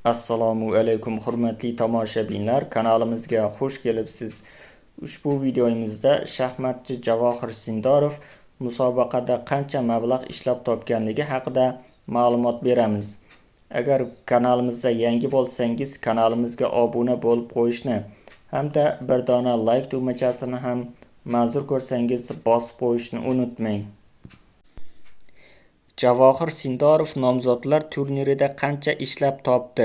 Assalomu alaykum hurmatli tomoshabinlar, kanalimizga xush kelibsiz. Ushbu videomizda shaxmatchi Javohir Sindorov musobaqada qancha mablag' ishlab topganligi haqida ma'lumot beramiz. Agar kanalimizga yangi bo'lsangiz, kanalimizga obuna bo'lib qo'yishni hamda bir dona like tugmachasini ham manzur ko'rsangiz bosib qo'yishni unutmang. Javohir Sindorov nomzodlar turnirida qancha ishlab topdi?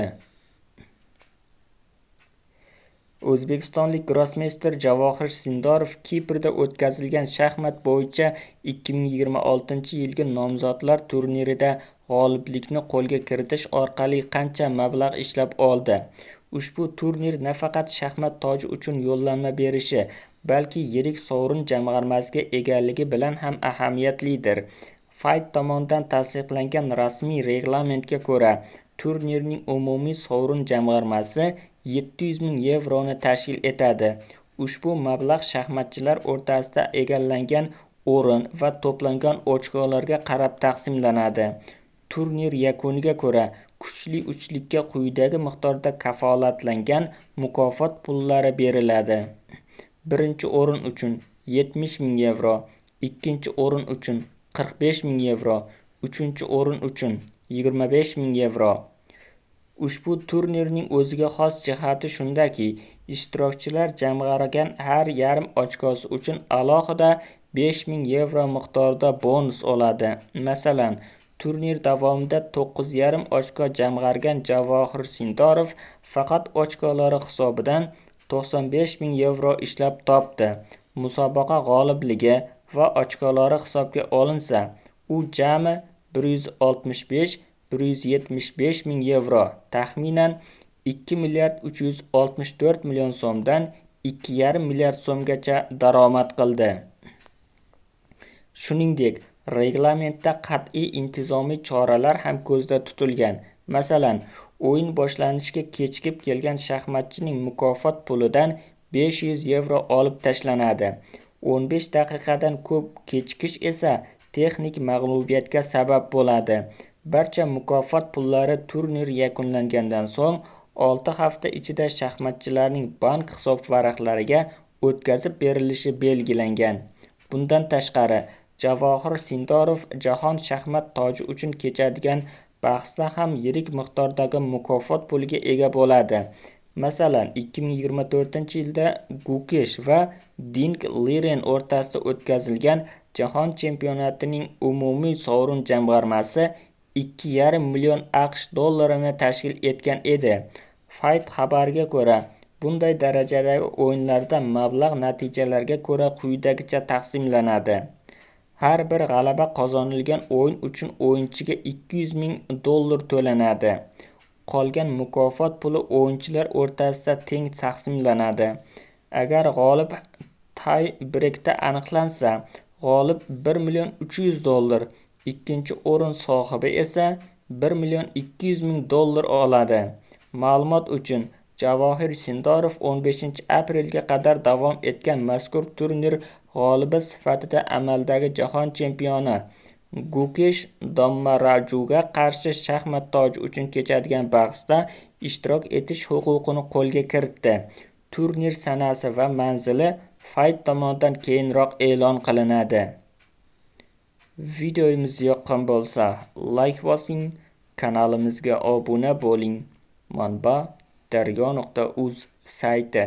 O'zbekistonlik grossmeyster Javohir Sindorov Kiprda o'tkazilgan shaxmat bo'yicha 2026-yilgi nomzodlar turnirida g'oliblikni qo'lga kiritish orqali qancha mablag' ishlab oldi? Ushbu turnir nafaqat shaxmat toji uchun yo'llanma berishi, balki yirik sovrin jamg'armasiga egaligi bilan ham ahamiyatlidir. FIGHT tomonidan tasdiqlangan rasmiy reglamentga ko'ra, turnirning umumiy sovrin jamg'armasi 700 ming yevroni tashkil etadi. Ushbu mablag' shaxmatchilar o'rtasida egallangan o'rin va to'plangan ochkolarga qarab taqsimlanadi. Turnir yakuniga ko'ra, kuchli uchlikka quyidagi miqdorda kafolatlangan mukofot pullari beriladi. Birinchi o'rin uchun 70 ming yevro, ikkinchi o'rin uchun 45 ming yevro, uchinchi o'rin uchun 25 ming yevro. Ushbu turnirning o'ziga xos jihati shundaki, ishtirokchilar jamg'argan har yarim ochkosi uchun alohida 5 ming yevro miqdorida bonus oladi. Masalan, turnir davomida 9,5 ochko jamg'argan Javohir Sindorov faqat ochkolari hisobidan 95 ming yevro ishlab topdi. Musobaqa g'olibligi va ochkolari hisobga olinsa, u jami 165-175 ming yevro, taxminan 2 milliard 364 million so'mdan 2,5 milliard so'mgacha daromad qildi. Shuningdek, reglamentda qat'iy intizomiy choralar ham ko'zda tutilgan. Masalan, o'yin boshlanishiga kechikib kelgan shaxmatchining mukofot pulidan 500 yevro olib tashlanadi. 15 daqiqadan ko'p kechikish esa texnik mag'lubiyatga sabab bo'ladi. Barcha mukofot pullari turnir yakunlangandan so'ng 6 hafta ichida shaxmatchilarning bank hisob varaqlariga o'tkazib berilishi belgilangan. Bundan tashqari, Javohir Sindorov jahon shaxmat toji uchun kechadigan bahsda ham yirik miqdordagi mukofot puliga ega bo'ladi. Masalan, 2024-yilda Gukesh va Ding Liren o'rtasida o'tkazilgan jahon chempionatining umumiy sovrin jamg'armasi 2,5 million AQSh dollarini tashkil etgan edi. FIGHT xabariga ko'ra, bunday darajadagi o'yinlarda mablag' natijalarga ko'ra quyidagicha taqsimlanadi. Har bir g'alaba qozonilgan o'yin uchun o'yinchiga 200 ming dollar to'lanadi. Qolgan mukofot puli o'yinchilar o'rtasida teng taqsimlanadi. Agar g'olib tay breakda aniqlansa, g'olib 1 million 300 dollar, ikkinchi o'rin sohibi esa 1 million 200 ming dollar oladi. Ma'lumot uchun, Javohir Sindorov 15 aprelga qadar davom etgan mazkur turnir g'olibi sifatida amaldagi jahon chempioni Gukesh Domarajuga qarshi shaxmat toji uchun kechadigan bahsda ishtirok etish huquqini qo'lga kiritdi. Turnir sanasi va manzili FIGHT tomonidan keyinroq e'lon qilinadi. Videomiz yoqqan bo'lsa, like bosing, kanalimizga obuna bo'ling. Manba: daryo.uz sayti.